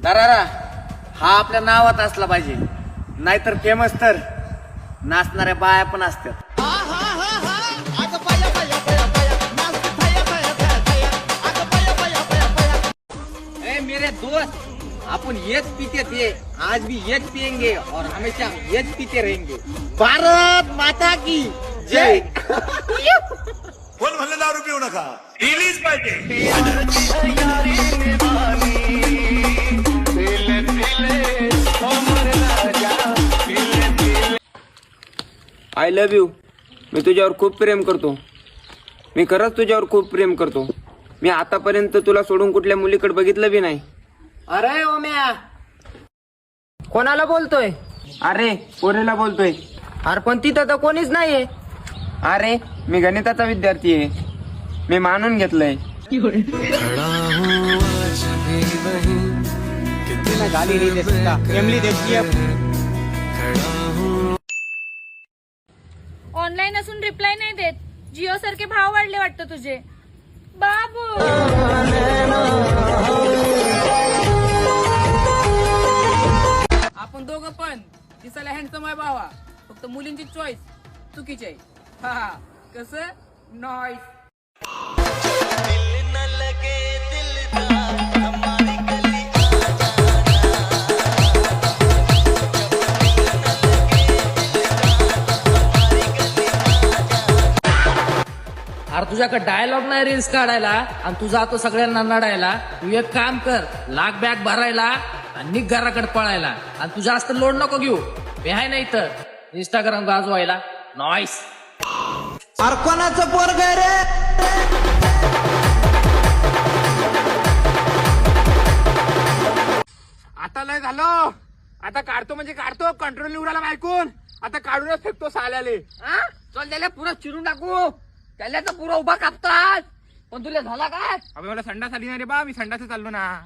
दरारा हा आपल्या नावात असला पाहिजे, नाहीतर फेमस तर नाचणाऱ्या बाया पण असतात. ए मेरे दोस्त, अपन येच पीते थे, आज भी येच पियेंगे और हमेशा येच पीते रहेंगे. भारत माता की जय. कोण म्हणलं दारू पिऊ नका, रिलीज पाहिजे. I love you. मी तुझ्यावर खूप प्रेम करतो. मी खरंच तुझ्यावर खूप प्रेम करतो. मी आतापर्यंत तुला सोडून कुठल्या मुलीकडे बघितलं बी नाही. अरे ओम्या, कोणाला बोलतोय? अरे पोरेला बोलतोय. अरे पण तिथं तर कोणीच नाहीये. अरे मी गणिताचा विद्यार्थी आहे. मी मानून घेतलंय. ऑनलाईन असून रिप्लाय नाही देत. जिओ सारखे भाव वाढले वाटतं तुझे बाबू. आपण दोघं पण दिसायला हँडसम आहे भावा, फक्त मुलींची चॉईस चुकीची आहे. हा कसं नॉईस. अरे तुझ्याकडे डायलॉग नाही रील्स काढायला आणि तू जातो सगळ्यांना नडायला. तू एक काम कर, लाख बॅग भरायला आणि निघ घराकडे पळायला. आणि तू जास्त लोड नको घेऊ. मी आहे नाही तर इंस्टाग्राम गाजवायला. नॉईस. अरे कोणाचं पोरग रे? आता लय झालं. आता काढतो म्हणजे काढतो. कंट्रोल निवडायला ऐकून आता काढूनच फेकतो साल्याले. चल त्याला पुरा चिरून टाकू. त्याला तर पुरा उभा कापतात. पण तुला झाला काय? अबे मला संडास आली ना रे बा. मी संडास चाललो ना.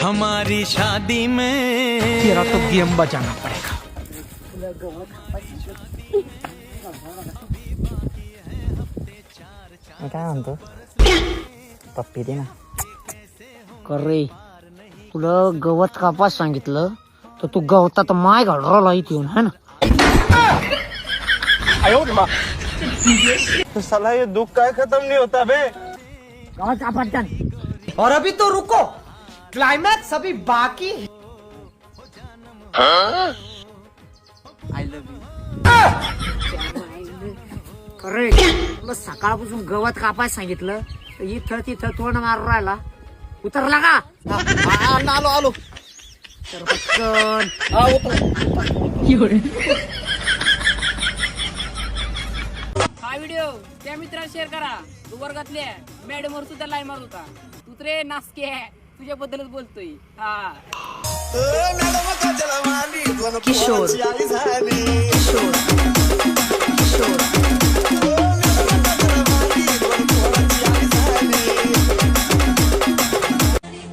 हमारी शादी में तेरा तो गेम बजाना पड़ेगा. काय म्हणतो पप्पी दे ना. करे तुला गवत कापास सांगितलं तर तू गवतात माय घालला इथे येऊन है ना. साला ये दुख काय खत्म नहीं होता बे. गवत कापायचा. और अभी तो रुको, क्लाइमैक्स अभी बाकी. I love you. अरे तुला सकाळपासून गवत कापायला सांगितलं तर इथं तिथं तोंड मारून राहिला. उतरला का? आलो आलो. तर पटकन. हा व्हिडिओ त्या मित्राला शेअर करा. तू वर्गातल्या मॅडमवर सुद्धा लाईन मारत होता. तू तर नासके तुझ्याबद्दलच बोलतोय. हा किशोर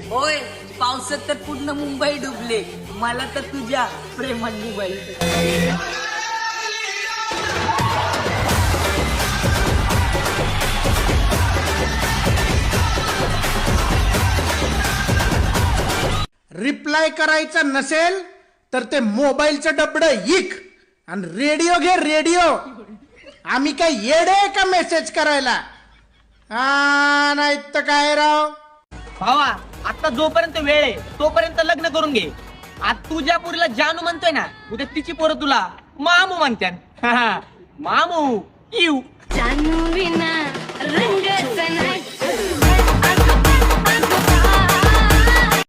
होय, पावसात तर पूर्ण मुंबई डुबले. मला तर तुझ्या प्रेमात डुबायला. रिप्लाय करायचं नसेल तर ते मोबाईलचं डबडं इक आणि रेडिओ घे रेडिओ. आम्ही काय येडे का मेसेज करायला? नाही तर काय राव. भावा आता जोपर्यंत वेळ आहे तोपर्यंत लग्न करून घे. आज तुझ्या पुरीला जानू म्हणतोय ना, उद्या तिची पोरं तुला मामू म्हणत्यान. मामू यू. जानू